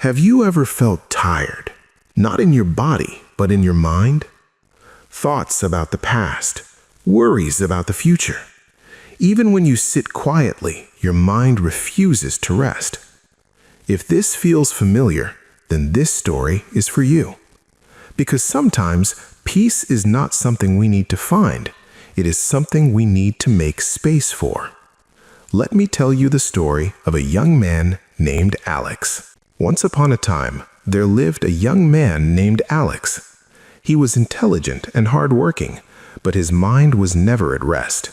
Have you ever felt tired? Not in your body, but in your mind? Thoughts about the past, worries about the future. Even when you sit quietly, your mind refuses to rest. If this feels familiar, then this story is for you. Because sometimes peace is not something we need to find. It is something we need to make space for. Let me tell you the story of a young man named Alex. Once upon a time, there lived a young man named Alex. He was intelligent and hardworking, but his mind was never at rest.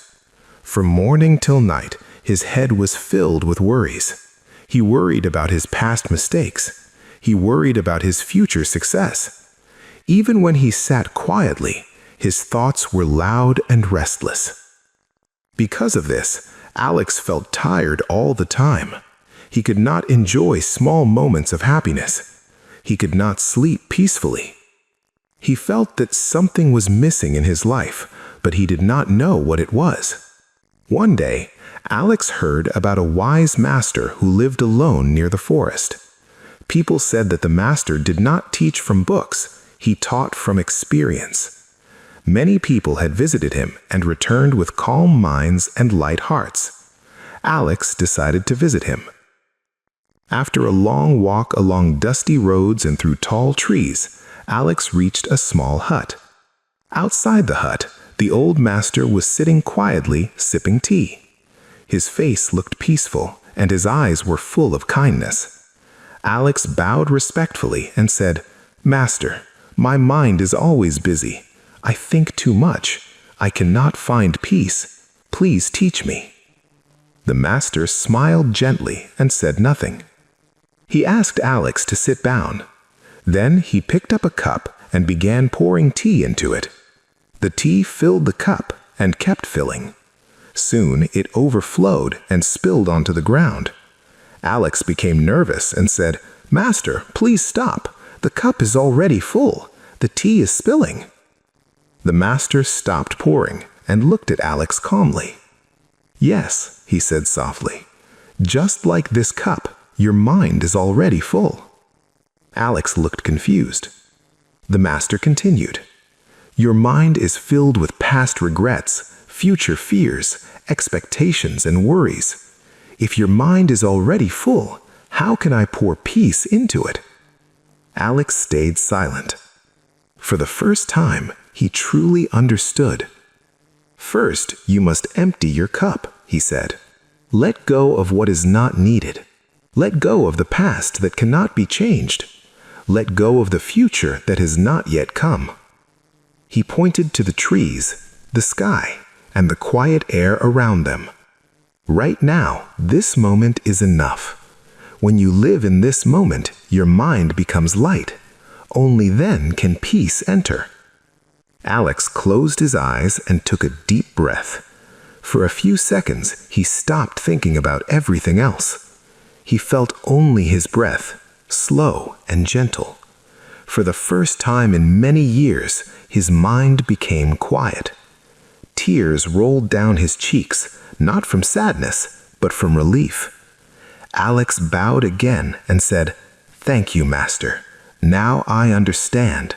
From morning till night, his head was filled with worries. He worried about his past mistakes. He worried about his future success. Even when he sat quietly, his thoughts were loud and restless. Because of this, Alex felt tired all the time. He could not enjoy small moments of happiness. He could not sleep peacefully. He felt that something was missing in his life, but he did not know what it was. One day, Alex heard about a wise master who lived alone near the forest. People said that the master did not teach from books, he taught from experience. Many people had visited him and returned with calm minds and light hearts. Alex decided to visit him. After a long walk along dusty roads and through tall trees, Alex reached a small hut. Outside the hut, the old master was sitting quietly, sipping tea. His face looked peaceful, and his eyes were full of kindness. Alex bowed respectfully and said, "Master, my mind is always busy. I think too much. I cannot find peace. Please teach me." The master smiled gently and said nothing. He asked Alex to sit down. Then he picked up a cup and began pouring tea into it. The tea filled the cup and kept filling. Soon it overflowed and spilled onto the ground. Alex became nervous and said, "Master, please stop. The cup is already full. The tea is spilling." The master stopped pouring and looked at Alex calmly. "Yes," he said softly, "just like this cup, your mind is already full." Alex looked confused. The master continued, "Your mind is filled with past regrets, future fears, expectations, and worries. If your mind is already full, how can I pour peace into it?" Alex stayed silent. For the first time, he truly understood. "First, you must empty your cup," he said. "Let go of what is not needed. Let go of the past that cannot be changed. Let go of the future that has not yet come." He pointed to the trees, the sky, and the quiet air around them. Right now, this moment is enough. When you live in this moment, your mind becomes light. Only then can peace enter. Alex closed his eyes and took a deep breath. For a few seconds, he stopped thinking about everything else. He felt only his breath, slow and gentle. For the first time in many years, his mind became quiet. Tears rolled down his cheeks, not from sadness, but from relief. Alex bowed again and said, "Thank you, Master. Now I understand.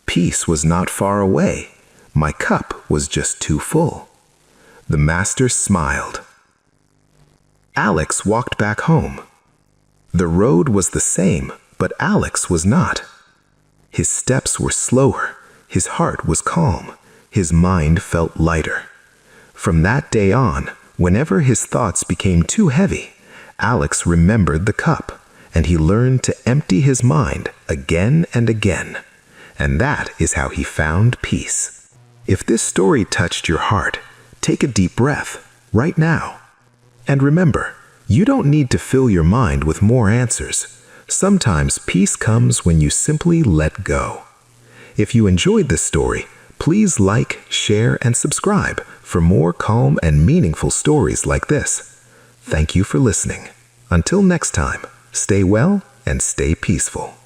Peace was not far away. My cup was just too full." The master smiled. Alex walked back home. The road was the same, but Alex was not. His steps were slower, his heart was calm, his mind felt lighter. From that day on, whenever his thoughts became too heavy, Alex remembered the cup, and he learned to empty his mind again and again. And that is how he found peace. If this story touched your heart, take a deep breath right now. And remember, you don't need to fill your mind with more answers. Sometimes peace comes when you simply let go. If you enjoyed this story, please like, share, and subscribe for more calm and meaningful stories like this. Thank you for listening. Until next time, stay well and stay peaceful.